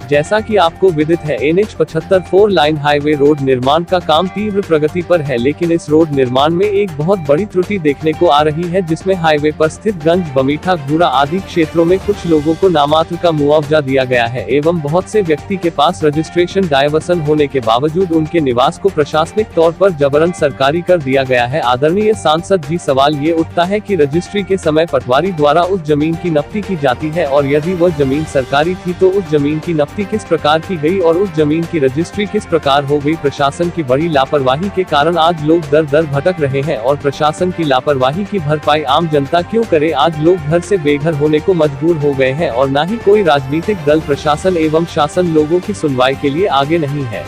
जैसा कि आपको विदित है, NH 75 4 लाइन हाईवे रोड निर्माण का काम तीव्र प्रगति पर है, लेकिन इस रोड निर्माण में एक बहुत बड़ी त्रुटि देखने को आ रही है, जिसमें हाईवे पर स्थित गंज, बमीठा, घूरा आदि क्षेत्रों में कुछ लोगों को नामात्र का मुआवजा दिया गया है एवं बहुत से व्यक्ति के पास रजिस्ट्रेशन डायवर्सन होने के बावजूद उनके निवास को प्रशासनिक तौर पर जबरन सरकारी कर दिया गया है। आदरणीय सांसद जी, सवाल ये उठता है कि रजिस्ट्री के समय पटवारी द्वारा उस जमीन की नफ्ती की जाती है और यदि वह जमीन सरकारी थी तो उस जमीन की नफ्ती किस प्रकार की गई और उस जमीन की रजिस्ट्री किस प्रकार हो गई। प्रशासन की बड़ी लापरवाही के कारण आज लोग दर दर भटक रहे हैं और प्रशासन की लापरवाही की भरपाई आम जनता क्यों करे। आज लोग घर से बेघर होने को मजबूर हो गए हैं और न ही कोई राजनीतिक दल, प्रशासन एवं शासन लोगों की सुनवाई के लिए आगे नहीं है।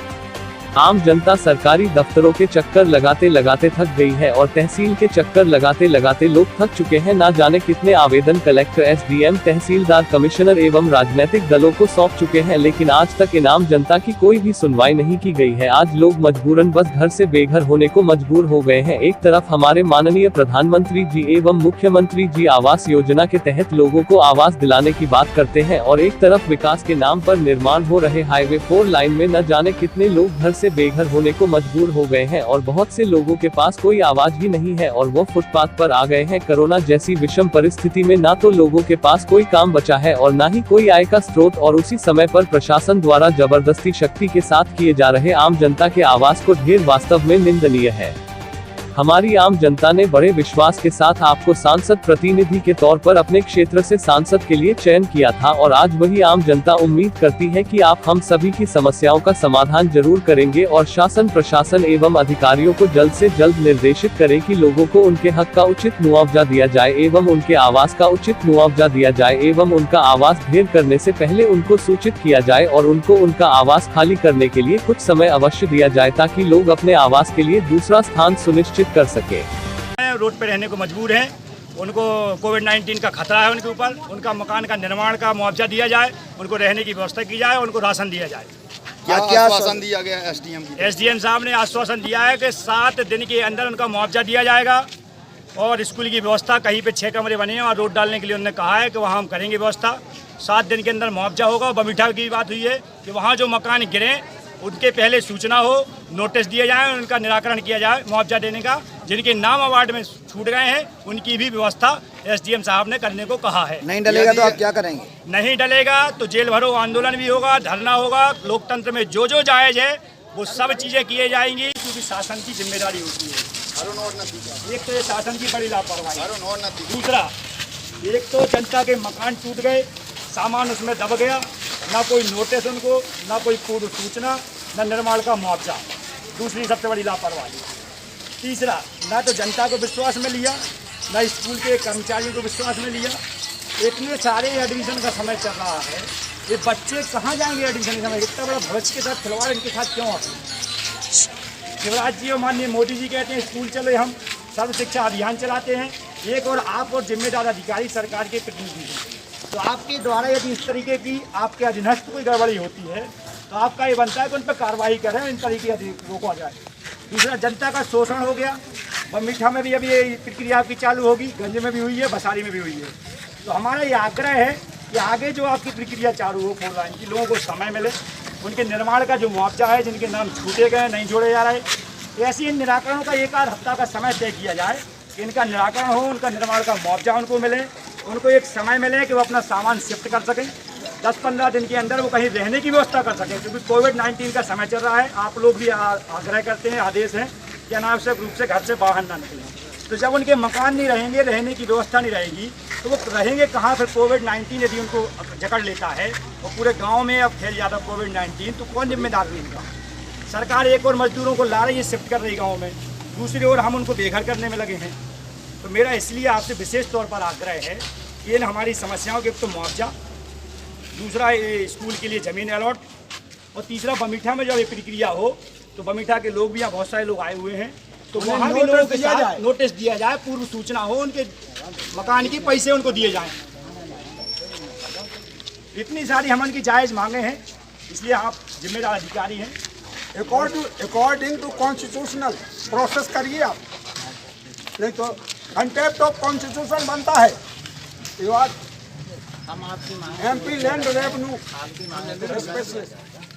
आम जनता सरकारी दफ्तरों के चक्कर लगाते लगाते थक गई है और तहसील के चक्कर लगाते लगाते लोग थक चुके हैं। ना जाने कितने आवेदन कलेक्टर, SDM, तहसीलदार, कमिश्नर एवं राजनीतिक दलों को सौंप चुके हैं, लेकिन आज तक इन आम जनता की कोई भी सुनवाई नहीं की गई है। आज लोग मजबूरन बस घर से बेघर होने को मजबूर हो गए हैं। एक तरफ हमारे माननीय प्रधानमंत्री जी एवं मुख्यमंत्री जी आवास योजना के तहत लोगों को आवास दिलाने की बात करते हैं और एक तरफ विकास के नाम पर निर्माण हो रहे हाईवे 4 लाइन में न जाने कितने लोग घर से बेघर होने को मजबूर हो गए हैं और बहुत से लोगों के पास कोई आवाज ही नहीं है और वो फुटपाथ पर आ गए हैं। कोरोना जैसी विषम परिस्थिति में ना तो लोगों के पास कोई काम बचा है और ना ही कोई आय का स्रोत, और उसी समय पर प्रशासन द्वारा जबरदस्ती शक्ति के साथ किए जा रहे आम जनता के आवास को ढेर वास्तव में निंदनीय है। हमारी आम जनता ने बड़े विश्वास के साथ आपको सांसद प्रतिनिधि के तौर पर अपने क्षेत्र से सांसद के लिए चयन किया था और आज वही आम जनता उम्मीद करती है कि आप हम सभी की समस्याओं का समाधान जरूर करेंगे और शासन, प्रशासन एवं अधिकारियों को जल्द से जल्द निर्देशित करें कि लोगों को उनके हक का उचित मुआवजा दिया जाए एवं उनके आवास का उचित मुआवजा दिया जाए एवं उनका आवास ढेर करने से पहले उनको सूचित किया जाए और उनको उनका आवास खाली करने के लिए कुछ समय अवश्य दिया जाए ताकि लोग अपने आवास के लिए दूसरा स्थान सुनिश्चित कर सके। रोड पे रहने को मजबूर हैं, उनको कोविड-19 का खतरा है उनके ऊपर, उनका मकान का निर्माण का मुआवजा दिया जाए, उनको रहने की व्यवस्था की जाए, उनको राशन दिया जाए। क्या आश्वासन दिया गया SDM साहब ने आश्वासन दिया है कि 7 दिन के अंदर उनका मुआवजा दिया जाएगा और स्कूल की व्यवस्था, कहीं पे 6 कमरे बने हैं और रोड डालने के लिए उन्होंने कहा है कि वहाँ हम करेंगे व्यवस्था। 7 दिन के अंदर मुआवजा होगा। बमीठा की बात हुई है कि वहाँ जो मकान गिरे उनके पहले सूचना हो, नोटिस दिए जाए, उनका निराकरण किया जाए मुआवजा देने का। जिनके नाम अवार्ड में छूट गए हैं उनकी भी व्यवस्था SDM साहब ने करने को कहा है। नहीं डलेगा तो आप क्या करेंगे? नहीं डलेगा तो जेल भरो आंदोलन भी होगा, धरना होगा। लोकतंत्र में जो जो जायज है वो सब चीज़ें किए जाएंगी, क्योंकि शासन की जिम्मेदारी होती है। एक तो ये शासन की बड़ी लापरवाही, दूसरा एक तो जनता के मकान टूट गए, सामान उसमें दब गया, ना कोई नोटिस उनको, ना कोई पूर्व सूचना, ना निर्माण का मुआवजा। दूसरी सबसे बड़ी लापरवाही। तीसरा, ना तो जनता को विश्वास में लिया, ना स्कूल के कर्मचारियों को विश्वास में लिया। इतने सारे एडमिशन का समय चल रहा है, ये बच्चे कहाँ जाएंगे एडमिशन के समय? इतना बड़ा भविष्य के साथ खिलवाड़ इनके साथ क्यों आते हैं? शिवराज जी और माननीय मोदी जी कहते हैं स्कूल चले, हम सर्व शिक्षा अभियान चलाते हैं। एक और आप और जिम्मेदार अधिकारी सरकार के प्रतिनिधि हैं, तो आपके द्वारा यदि इस तरीके की आपके अधीनस्थ कोई गड़बड़ी होती है तो आपका ये बनता है कि उन पर कार्रवाई करें, इन तरीके रोका जाए। दूसरा, जनता का शोषण हो गया। बमीठा में भी अभी ये प्रक्रिया आपकी चालू होगी, गंज में भी हुई है, बसारी में भी हुई है। तो हमारा ये आग्रह है कि आगे जो आपकी प्रक्रिया चालू हो 4 लाइन की, लोगों को समय मिले, उनके निर्माण का जो मुआवजा है, जिनके नाम छूटे गए, नहीं जोड़े जा रहे, ऐसे इन निराकरणों का 1 हफ्ता का समय तय किया जाए कि इनका निराकरण हो, उनका निर्माण का मुआवजा उनको मिले, उनको एक समय मिले कि वो अपना सामान शिफ्ट कर सकें। 10-15 दिन के अंदर वो कहीं रहने की व्यवस्था कर सकें, क्योंकि कोविड-19 का समय चल रहा है। आप लोग भी आग्रह करते हैं, आदेश है कि अनावश्यक रूप से घर से बाहर ना निकलें। तो जब उनके मकान नहीं रहेंगे, रहने की व्यवस्था नहीं रहेगी, तो वो रहेंगे कहाँ? फिर कोविड-19 यदि उनको जकड़ लेता है और पूरे गाँव में अब फैल जाता कोविड-19, तो कौन जिम्मेदार है इनका? सरकार एक और मजदूरों को ला रही है, शिफ्ट कर रही गाँव में, दूसरी ओर हम उनको बेघर करने में लगे हैं। तो मेरा इसलिए आपसे विशेष तौर पर आग्रह है कि इन हमारी समस्याओं के एक तो मुआवजा, दूसरा ये स्कूल के लिए ज़मीन अलॉट, और तीसरा बमीठा में जब ये प्रक्रिया हो तो बमीठा के लोग भी, यहाँ बहुत सारे लोग आए हुए हैं, तो वहाँ भी लोगों के साथ नोटिस दिया जाए, पूर्व सूचना हो, उनके मकान की पैसे उनको दिए जाएं। इतनी सारी हम उनकी जायज़ मांगे हैं, इसलिए आप जिम्मेदार अधिकारी हैं। अकॉर्डिंग टू कॉन्स्टिट्यूशनल प्रोसेस करिए आप, नहीं तो कंटेम्प्ट ऑफ कॉन्स्टिट्यूशन बनता है। ये बात एमपी लैंड रेवेन्यू स्पेशलिस्ट